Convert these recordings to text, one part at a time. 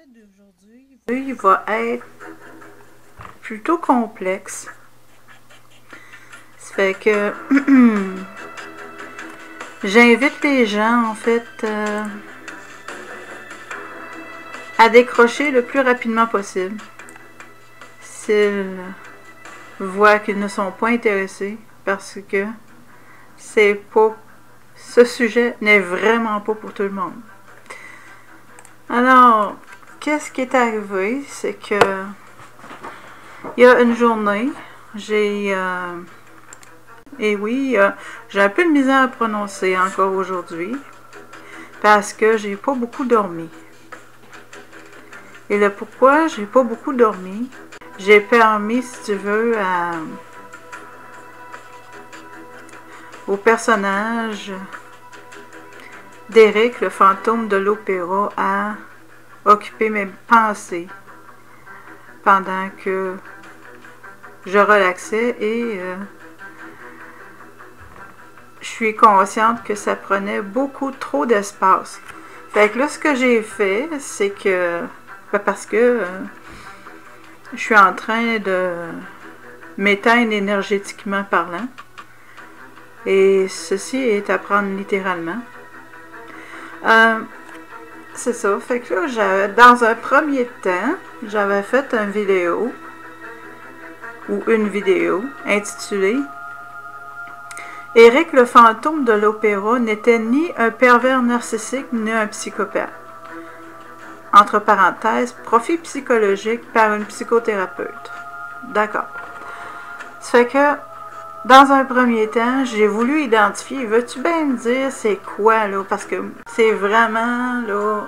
d'aujourd'hui, il va être plutôt complexe. Ça fait que j'invite les gens, en fait, à décrocher le plus rapidement possible. S'ils voient qu'ils ne sont pas intéressés, parce que c'est pas, ce sujet n'est vraiment pas pour tout le monde. Alors, qu'est-ce qui est arrivé, c'est que il y a une journée, j'ai et oui, j'ai un peu de misère à prononcer encore aujourd'hui parce que j'ai pas beaucoup dormi. Et le pourquoi j'ai pas beaucoup dormi, j'ai permis, si tu veux, au personnage d'Éric, le fantôme de l'opéra, à occuper mes pensées pendant que je relaxais et je suis consciente que ça prenait beaucoup trop d'espace. Fait que là, ce que j'ai fait, c'est que, parce que je suis en train de m'éteindre énergétiquement parlant, et ceci est à prendre littéralement. C'est ça. Fait que là, dans un premier temps, j'avais fait une vidéo intitulée Éric le fantôme de l'opéra n'était ni un pervers narcissique ni un psychopathe. Entre parenthèses, profil psychologique par une psychothérapeute. D'accord. Ça fait que, dans un premier temps, j'ai voulu identifier, veux-tu bien me dire c'est quoi, là? Parce que c'est vraiment, là,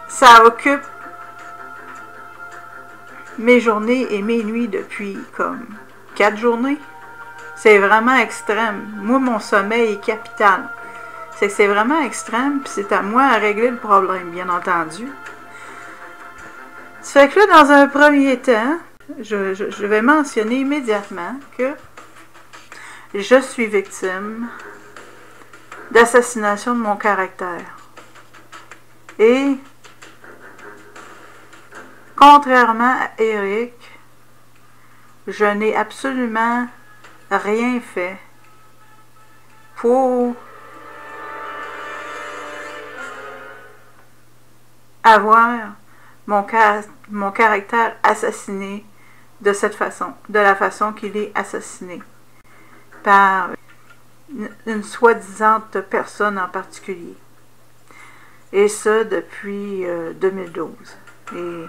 ça occupe mes journées et mes nuits depuis, comme, 4 journées. C'est vraiment extrême. Moi, mon sommeil est capital. C'est que c'est vraiment extrême, puis c'est à moi à régler le problème, bien entendu. Ça fait que là, dans un premier temps, je vais mentionner immédiatement que je suis victime d'assassination de mon caractère. Et, contrairement à Éric, je n'ai absolument rien fait pour avoir mon caractère assassiné de cette façon, de la façon qu'il est assassiné par une soi-disante personne en particulier. Et ça depuis 2012. Et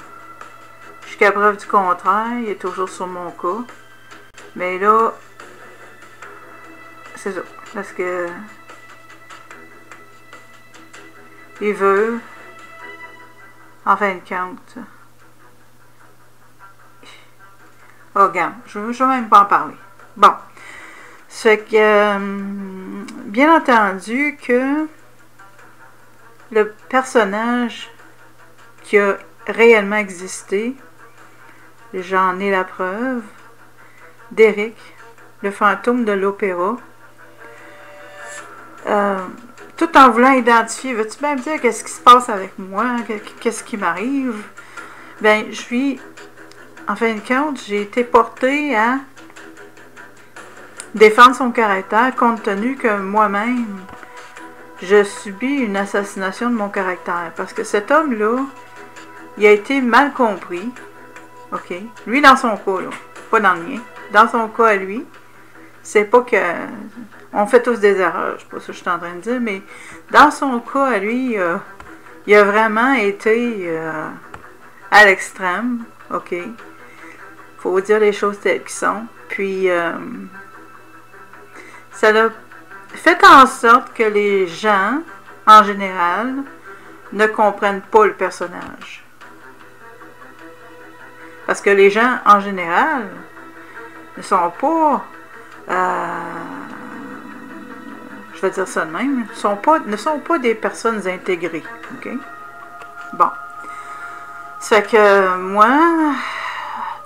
jusqu'à preuve du contraire, il est toujours sur mon cas. Mais là, c'est ça. Parce que il veut, en fin de compte. Oh, regarde, je ne vais même pas en parler. Bon. C'est que, bien entendu, que le personnage qui a réellement existé, j'en ai la preuve, d'Éric, le fantôme de l'opéra, tout en voulant identifier, veux-tu bien me dire qu'est-ce qui se passe avec moi, qu'est-ce qui m'arrive? Ben, je suis, en fin de compte, j'ai été portée à défendre son caractère compte tenu que moi-même, je subis une assassination de mon caractère. Parce que cet homme-là, il a été mal compris. OK? Lui, dans son cas, là, pas dans le mien. Dans son cas à lui, c'est pas que... On fait tous des erreurs, c'est pas ça que je suis en train de dire, mais dans son cas à lui, il a vraiment été à l'extrême. OK? Faut dire les choses telles qu'elles sont. Puis, ça a fait en sorte que les gens, en général, ne comprennent pas le personnage. Parce que les gens, en général, ne sont pas... je vais dire ça de même, ne sont pas des personnes intégrées. OK? Bon. Ça fait que moi,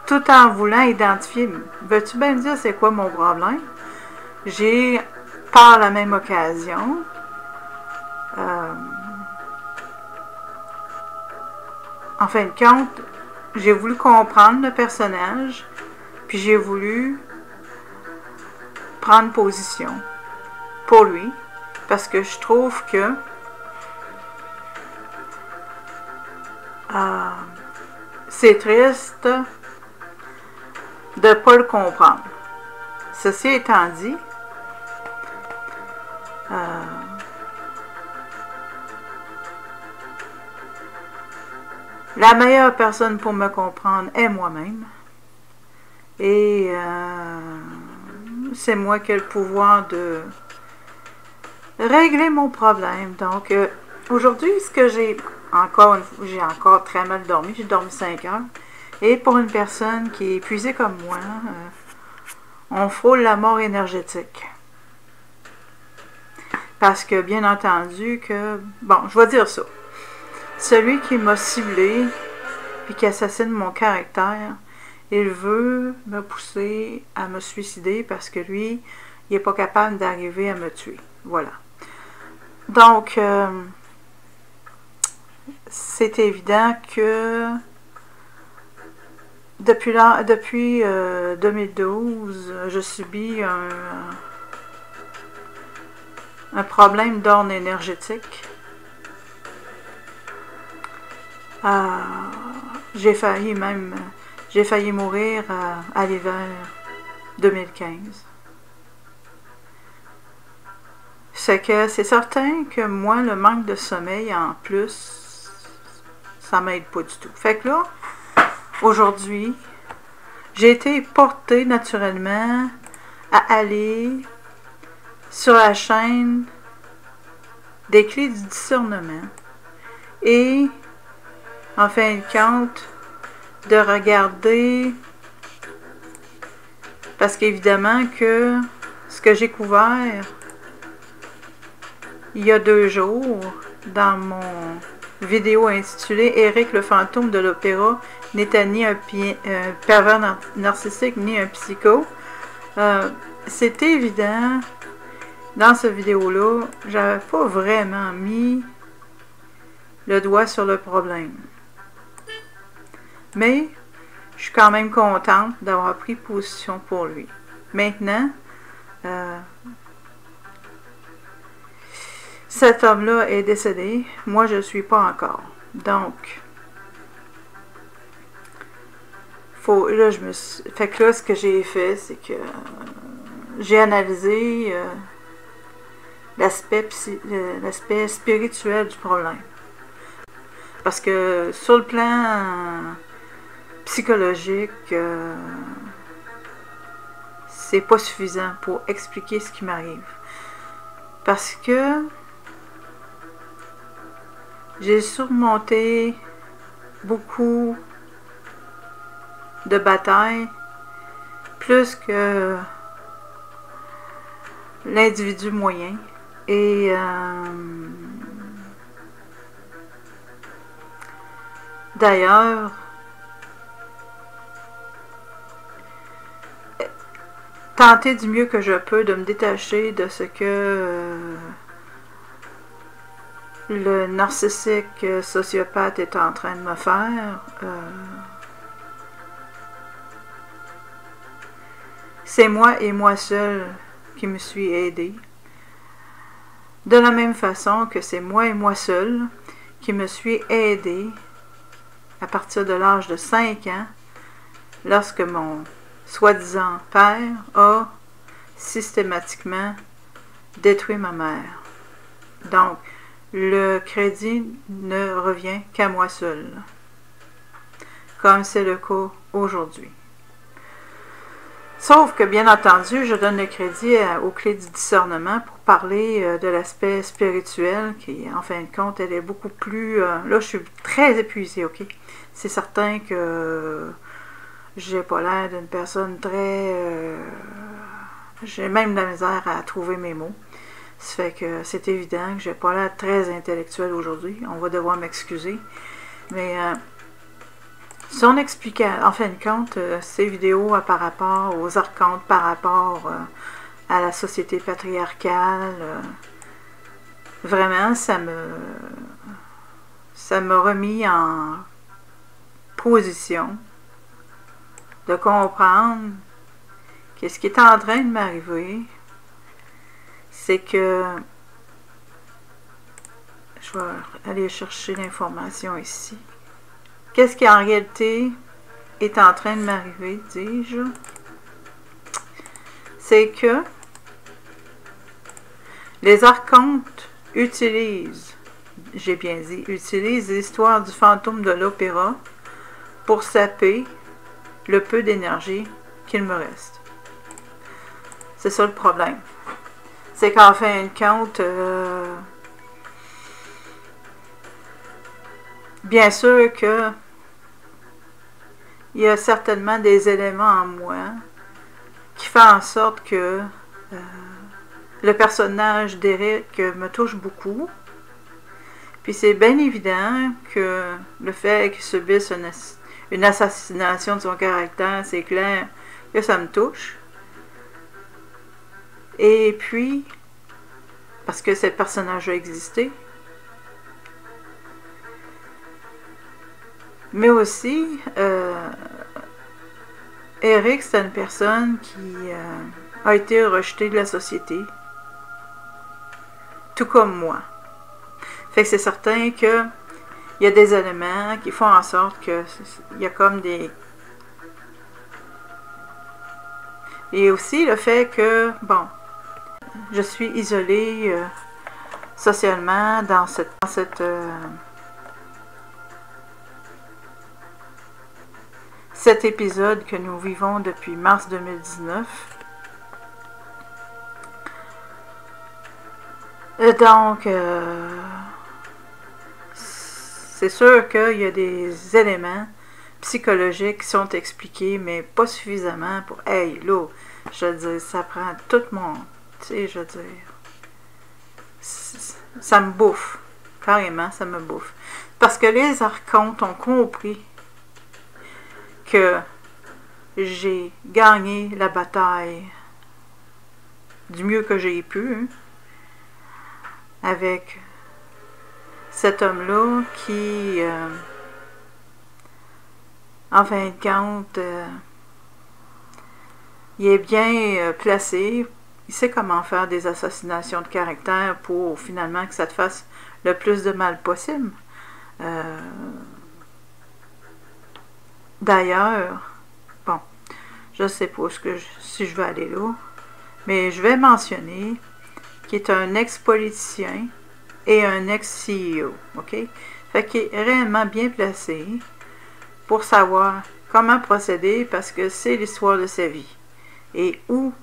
tout en voulant identifier, veux-tu bien me dire c'est quoi mon problème? J'ai, par la même occasion, en fin de compte, j'ai voulu comprendre le personnage, puis j'ai voulu prendre position pour lui, parce que je trouve que c'est triste de ne pas le comprendre. Ceci étant dit, la meilleure personne pour me comprendre est moi-même. Et c'est moi qui ai le pouvoir de régler mon problème. Donc, aujourd'hui, ce que j'ai encore très mal dormi. J'ai dormi 5 heures. Et pour une personne qui est épuisée comme moi, on frôle la mort énergétique. Parce que, bien entendu, bon, je vais dire ça. Celui qui m'a ciblé puis qui assassine mon caractère, il veut me pousser à me suicider parce que lui, il n'est pas capable d'arriver à me tuer. Voilà. Donc, c'est évident que depuis 2012, je subis un problème d'ordre énergétique. J'ai failli mourir à l'hiver 2015. C'est que c'est certain que moi, le manque de sommeil en plus, ça m'aide pas du tout. Fait que là, aujourd'hui, j'ai été portée naturellement à aller sur la chaîne des clés du discernement et, en fin de compte, de regarder, parce qu'évidemment que ce que j'ai couvert il y a 2 jours dans mon vidéo intitulée Eric le fantôme de l'opéra n'était ni un pervers narcissique ni un psycho, c'est évident dans cette vidéo-là, j'avais pas vraiment mis le doigt sur le problème. Mais je suis quand même contente d'avoir pris position pour lui. Maintenant, cet homme-là est décédé. Moi, je ne suis pas encore. Donc, là, fait que là, ce que j'ai fait, c'est que j'ai analysé l'aspect spirituel du problème. Parce que sur le plan psychologique, c'est pas suffisant pour expliquer ce qui m'arrive. Parce que j'ai surmonté beaucoup de batailles, plus que l'individu moyen. Et d'ailleurs, tenter du mieux que je peux de me détacher de ce que le narcissique sociopathe est en train de me faire. C'est moi et moi seul qui me suis aidée. De la même façon que c'est moi et moi seul qui me suis aidée à partir de l'âge de 5 ans, lorsque mon soi-disant père a systématiquement détruit ma mère. Donc, le crédit ne revient qu'à moi seul, comme c'est le cas aujourd'hui. Sauf que, bien entendu, je donne le crédit aux clés du discernement pour parler de l'aspect spirituel qui, en fin de compte, elle est beaucoup plus... là, je suis très épuisée, ok? C'est certain que j'ai pas l'air d'une personne très... j'ai même de la misère à trouver mes mots. Ça fait que c'est évident que j'ai pas l'air très intellectuelle aujourd'hui. On va devoir m'excuser. Mais... si on expliquait, en fin de compte, ces vidéos par rapport aux archontes, par rapport à la société patriarcale, vraiment, ça m'a remis en position, de comprendre que ce qui est en train de m'arriver, c'est que je vais aller chercher l'information ici. Qu'est-ce qui en réalité est en train de m'arriver, dis-je? C'est que les archontes utilisent, j'ai bien dit, utilisent l'histoire du fantôme de l'opéra pour saper le peu d'énergie qu'il me reste. C'est ça le problème. C'est qu'en fin de compte, bien sûr que il y a certainement des éléments en moi qui font en sorte que le personnage d'Eric me touche beaucoup. Puis c'est bien évident que le fait qu'il subisse une assassination de son caractère, c'est clair que ça me touche. Et puis, parce que ce personnage a existé, mais aussi, Eric, c'est une personne qui a été rejetée de la société, tout comme moi. Fait que c'est certain que il y a des éléments qui font en sorte que il y a comme des... Et aussi le fait que, bon, je suis isolée socialement dans cet épisode que nous vivons depuis mars 2019. Donc, c'est sûr qu'il y a des éléments psychologiques qui sont expliqués, mais pas suffisamment pour... Hey, là, je veux dire, ça prend tout mon... Tu sais, je veux dire... Ça me bouffe. Carrément, ça me bouffe. Parce que les archontes ont compris que j'ai gagné la bataille du mieux que j'ai pu, hein, avec cet homme-là qui, en fin de compte, il est bien placé. Il sait comment faire des assassinations de caractère pour finalement que ça te fasse le plus de mal possible. D'ailleurs, bon, je ne sais pas si je vais aller là, mais je vais mentionner qu'il est un ex-politicien et un ex-CEO, ok? Fait qu'il est réellement bien placé pour savoir comment procéder parce que c'est l'histoire de sa vie et où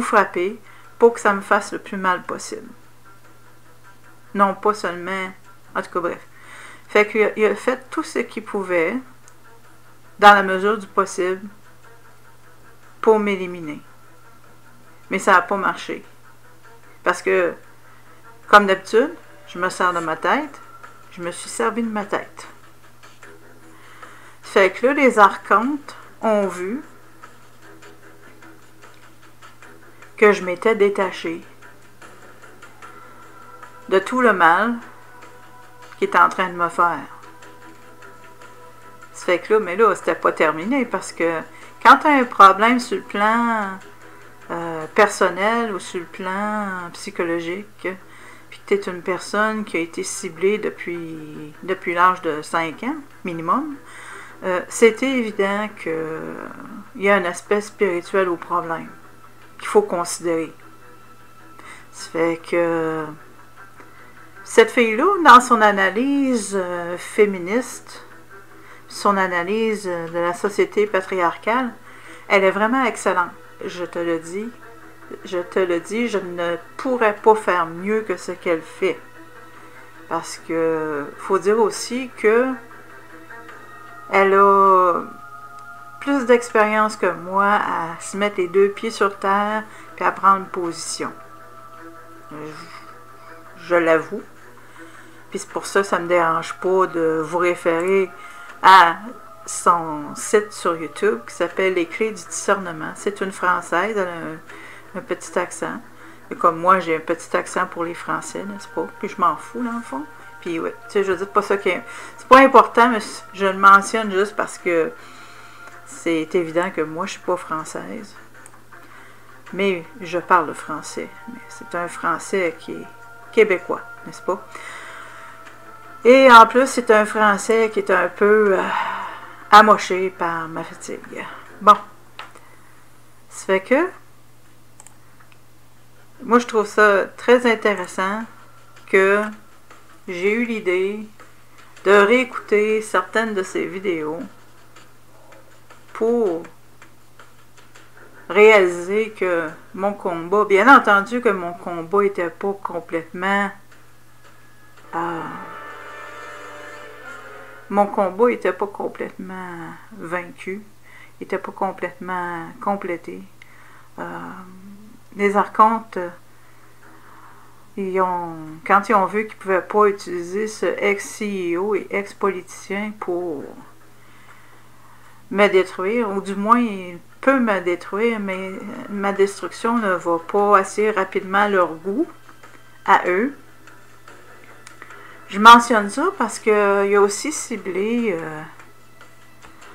frapper pour que ça me fasse le plus mal possible. Non pas seulement, en tout cas bref. Fait qu'il a fait tout ce qu'il pouvait, dans la mesure du possible, pour m'éliminer. Mais ça n'a pas marché. Parce que, comme d'habitude, je me sers de ma tête, je me suis servi de ma tête. Fait que là, les archontes ont vu que je m'étais détachée de tout le mal qui est en train de me faire. Ça fait que là, mais là, c'était pas terminé parce que quand tu as un problème sur le plan personnel ou sur le plan psychologique, puis que tu es une personne qui a été ciblée depuis l'âge de 5 ans, minimum, c'était évident qu'il y a un aspect spirituel au problème qu'il faut considérer. Ça fait que cette fille-là, dans son analyse féministe, son analyse de la société patriarcale, elle est vraiment excellente. Je te le dis, je ne pourrais pas faire mieux que ce qu'elle fait. Parce que faut dire aussi que elle a plus d'expérience que moi à se mettre les deux pieds sur terre et à prendre position. Je l'avoue. Puis c'est pour ça que ça ne me dérange pas de vous référer à son site sur YouTube qui s'appelle Les Clés du discernement. C'est une Française, elle a un petit accent. Et comme moi, j'ai un petit accent pour les Français, n'est-ce pas? Puis je m'en fous, dans le fond. Puis oui, tu sais, je veux dire, pas ça qui est... C'est pas important, mais je le mentionne juste parce que c'est évident que moi, je suis pas française. Mais je parle français. Mais c'est un français qui est québécois, n'est-ce pas? Et en plus, c'est un français qui est un peu amoché par ma fatigue. Bon. Ça fait que moi, je trouve ça très intéressant que j'ai eu l'idée de réécouter certaines de ces vidéos pour réaliser que mon combat, bien entendu que mon combat n'était pas complètement... mon combat n'était pas complètement vaincu, il n'était pas complètement complété. Les archontes, quand ils ont vu qu'ils ne pouvaient pas utiliser ce ex-CEO et ex-politicien pour me détruire, ou du moins il peut me détruire, mais ma destruction ne va pas assez rapidement à leur goût, à eux. Je mentionne ça parce qu'il a aussi ciblé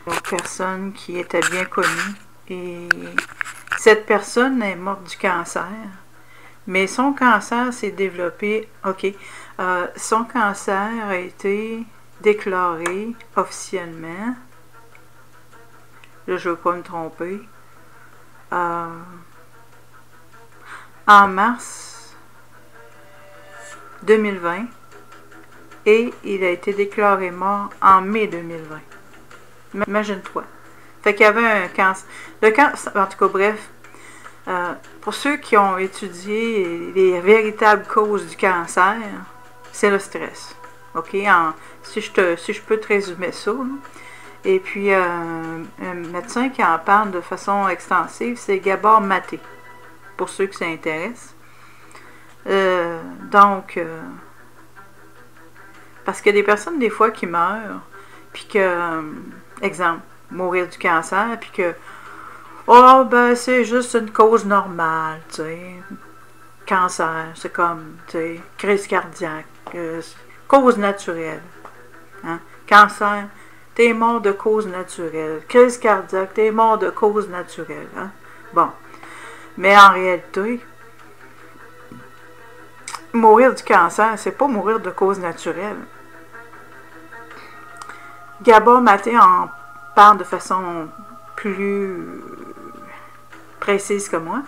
une personne qui était bien connue, et cette personne est morte du cancer, mais son cancer s'est développé, son cancer a été déclaré officiellement, là je ne veux pas me tromper, en mars 2020, et il a été déclaré mort en mai 2020. Imagine-toi. Fait qu'il y avait un cancer. Le cancer, en tout cas, bref, pour ceux qui ont étudié les véritables causes du cancer, c'est le stress. OK? Si je peux te résumer ça. Là. Et puis, un médecin qui en parle de façon extensive, c'est Gabor Maté, pour ceux qui s'intéressent. Parce qu'il y a des personnes, des fois, qui meurent, puis que, exemple, mourir du cancer, puis que, oh, ben, c'est juste une cause normale, tu sais. Cancer, c'est comme, tu sais, crise cardiaque, cause naturelle. Hein? Cancer, t'es mort de cause naturelle. Crise cardiaque, t'es mort de cause naturelle. Hein? Bon. Mais en réalité, mourir du cancer, c'est pas mourir de cause naturelle. Gabor Maté en parle de façon plus précise que moi.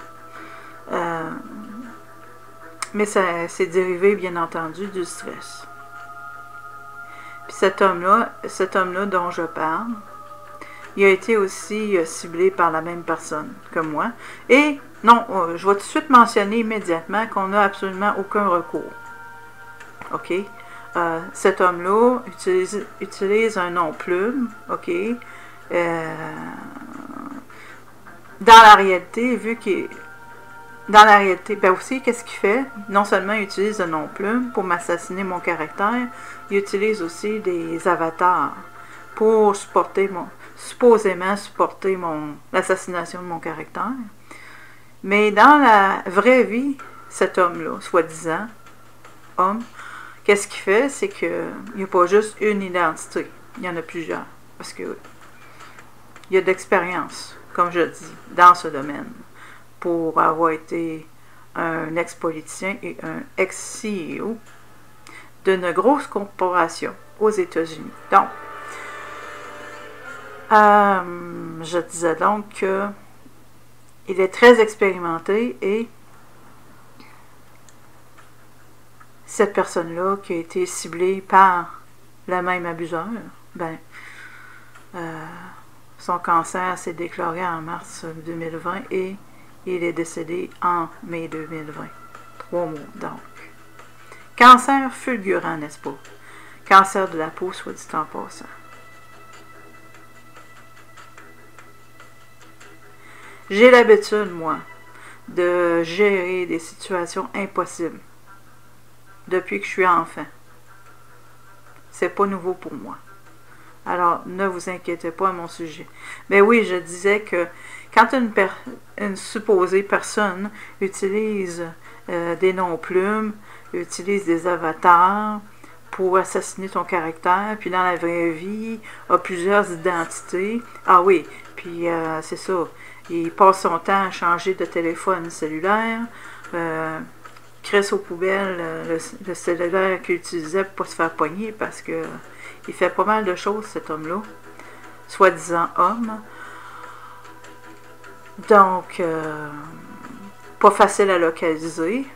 Mais c'est dérivé, bien entendu, du stress. Puis cet homme-là dont je parle, il a été aussi ciblé par la même personne que moi. Et, non, je vais tout de suite mentionner immédiatement qu'on n'a absolument aucun recours. OK? Cet homme-là utilise un nom-plume, OK? Dans la réalité, ben aussi, qu'est-ce qu'il fait? Non seulement il utilise un nom-plume pour m'assassiner mon caractère, il utilise aussi des avatars pour supposément supporter l'assassination de mon caractère. Mais dans la vraie vie, cet homme-là, soi-disant, homme, qu'est-ce qu'il fait? C'est qu'il n'y a pas juste une identité. Il y en a plusieurs. Parce que il y a de l'expérience, comme je dis, dans ce domaine, pour avoir été un ex-politicien et un ex-CEO d'une grosse corporation aux États-Unis. Donc, je disais donc qu'il est très expérimenté, et cette personne-là qui a été ciblée par le même abuseur, ben, son cancer s'est déclaré en mars 2020 et il est décédé en mai 2020. 3 mois, donc. Cancer fulgurant, n'est-ce pas? Cancer de la peau, soit dit en passant. J'ai l'habitude, moi, de gérer des situations impossibles depuis que je suis enfant. C'est pas nouveau pour moi. Alors, ne vous inquiétez pas à mon sujet. Mais oui, je disais que quand une supposée personne utilise des noms-plumes, utilise des avatars pour assassiner ton caractère, puis dans la vraie vie, a plusieurs identités. Ah oui, puis c'est ça, il passe son temps à changer de téléphone cellulaire, crisse aux poubelles le cellulaire qu'il utilisait pour pas se faire pogner, parce que il fait pas mal de choses, cet homme-là, soi-disant homme. Donc, pas facile à localiser.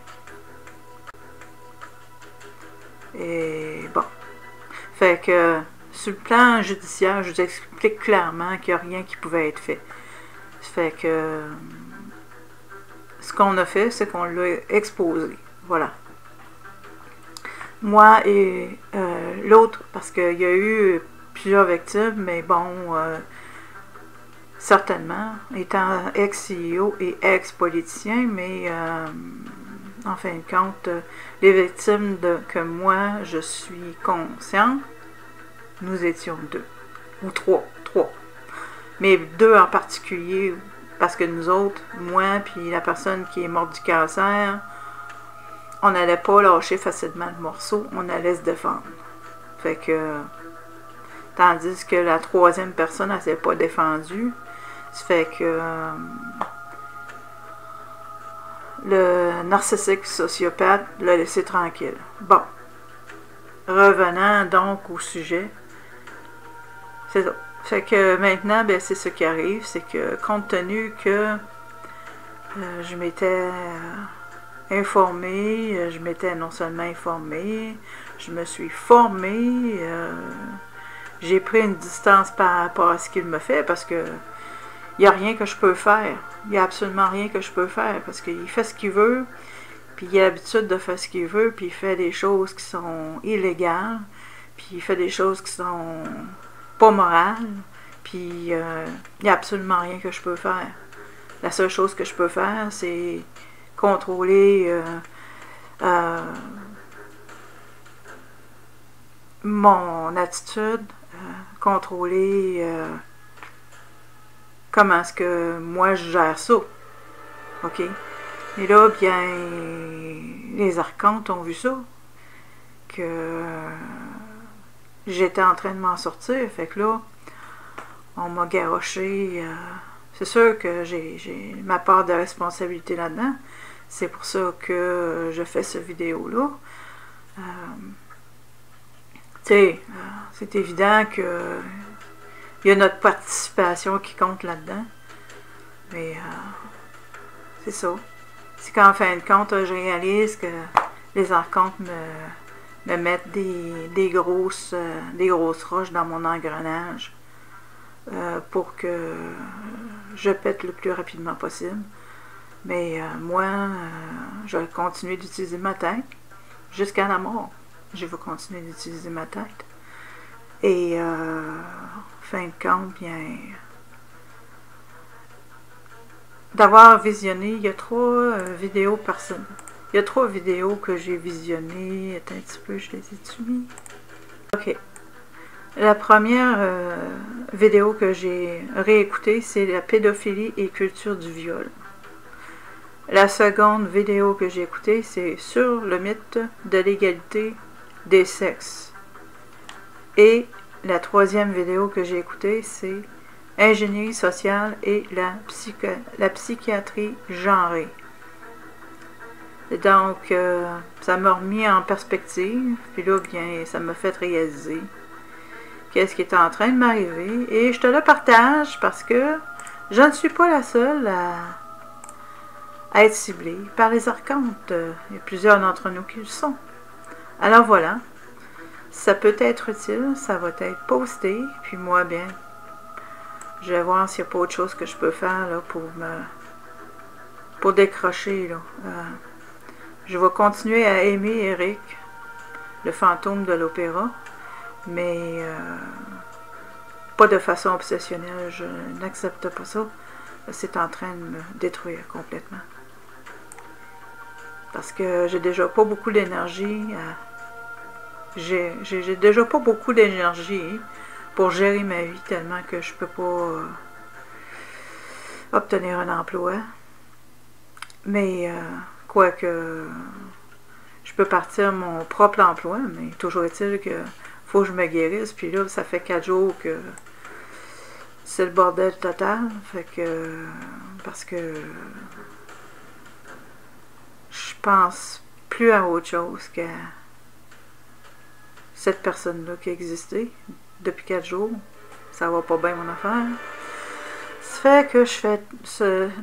Et bon. Fait que, sur le plan judiciaire, je vous explique clairement qu'il n'y a rien qui pouvait être fait. Fait que, ce qu'on a fait, c'est qu'on l'a exposé. Voilà. Moi et l'autre, parce qu'il y a eu plusieurs victimes, mais bon, certainement, étant ex-CEO et ex-politicien, mais en fin de compte, les victimes que moi, je suis consciente, nous étions 2, ou 3, mais 2 en particulier, parce que nous autres, moi, puis la personne qui est morte du cancer, on n'allait pas lâcher facilement le morceau, on allait se défendre. Fait que, tandis que la 3e personne, elle ne s'est pas défendue, ça fait que le narcissique sociopathe l'a laissé tranquille. Bon. Revenant donc au sujet, c'est ça. Fait que maintenant, ben, c'est ce qui arrive, c'est que compte tenu que je m'étais informée, je m'étais non seulement informée, je me suis formée, j'ai pris une distance par rapport à ce qu'il me fait, parce que il n'y a rien que je peux faire. Il n'y a absolument rien que je peux faire, parce qu'il fait ce qu'il veut, puis il a l'habitude de faire ce qu'il veut, puis il fait des choses qui sont illégales, puis il fait des choses qui sont pas morales, puis il n'y a absolument rien que je peux faire. La seule chose que je peux faire, c'est contrôler mon attitude, contrôler comment est-ce que moi je gère ça. OK? Et là, bien, les archontes ont vu ça, que j'étais en train de m'en sortir. Fait que là, on m'a garoché. C'est sûr que j'ai ma part de responsabilité là-dedans. C'est pour ça que je fais cette vidéo-là. Tu sais, c'est évident que il y a notre participation qui compte là-dedans. Mais c'est ça. C'est qu'en fin de compte, je réalise que les archontes me mettent des grosses roches dans mon engrenage pour que je pète le plus rapidement possible. Mais moi, je vais continuer d'utiliser ma tête jusqu'à la mort. Je vais continuer d'utiliser ma tête. Et fin de compte, bien, d'avoir visionné, il y a 3 vidéos personnes. Il y a 3 vidéos que j'ai visionnées. Attends un petit peu, je les ai-tu mis? Ok. La première vidéo que j'ai réécoutée, c'est la pédophilie et culture du viol. La seconde vidéo que j'ai écoutée, c'est sur le mythe de l'égalité des sexes. Et la 3e vidéo que j'ai écoutée, c'est ingénierie sociale et la psychiatrie genrée. Et donc, ça m'a remis en perspective, puis là, bien, ça m'a fait réaliser qu'est-ce qui est en train de m'arriver. Et je te le partage parce que je ne suis pas la seule à être ciblée par les archontes. Il y a plusieurs d'entre nous qui le sont. Alors voilà, ça peut être utile, ça va être posté, puis moi, bien, je vais voir s'il n'y a pas autre chose que je peux faire là, pour décrocher. Là. Je vais continuer à aimer Eric, le fantôme de l'opéra, mais pas de façon obsessionnelle. Je n'accepte pas ça. C'est en train de me détruire complètement. Parce que j'ai déjà pas beaucoup d'énergie. J'ai déjà pas beaucoup d'énergie pour gérer ma vie tellement que je peux pas obtenir un emploi. Mais quoique je je peux partir mon propre emploi, mais toujours est-il que faut que je me guérisse. Puis là, ça fait 4 jours que c'est le bordel total. Fait que, parce que je pense plus à autre chose qu'à cette personne-là qui existait depuis 4 jours. Ça va pas bien mon affaire. Ça fait que je fais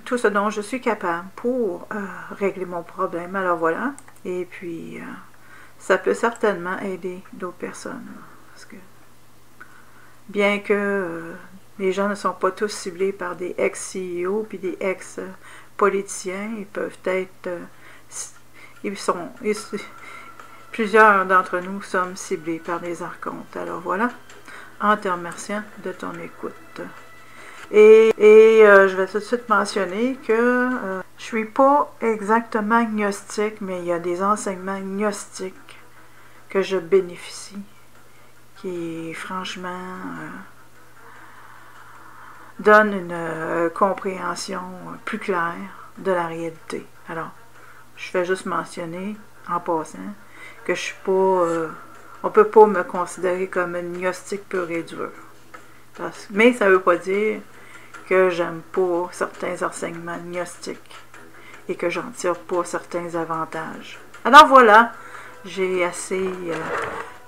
tout ce dont je suis capable pour régler mon problème. Alors voilà. Et puis, ça peut certainement aider d'autres personnes. Parce que, bien que les gens ne sont pas tous ciblés par des ex-CEO puis des ex-politiciens, ils peuvent être... plusieurs d'entre nous sommes ciblés par des archontes. Alors voilà, en te remerciant de ton écoute. Et je vais tout de suite mentionner que je suis pas exactement gnostique, mais il y a des enseignements gnostiques que je bénéficie, qui franchement donnent une compréhension plus claire de la réalité. Alors, je vais juste mentionner, en passant, que je suis pas... on peut pas me considérer comme une gnostique pure et dure. Mais ça veut pas dire que j'aime pas certains enseignements gnostiques et que j'en tire pas certains avantages. Alors voilà, j'ai assez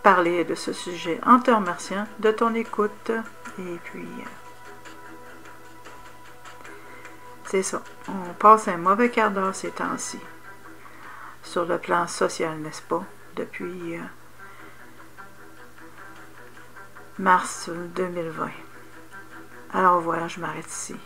parlé de ce sujet en te remerciant de ton écoute. Et puis, c'est ça. On passe un mauvais quart d'heure ces temps-ci. Sur le plan social, n'est-ce pas? Depuis mars 2020. Alors voilà, je m'arrête ici.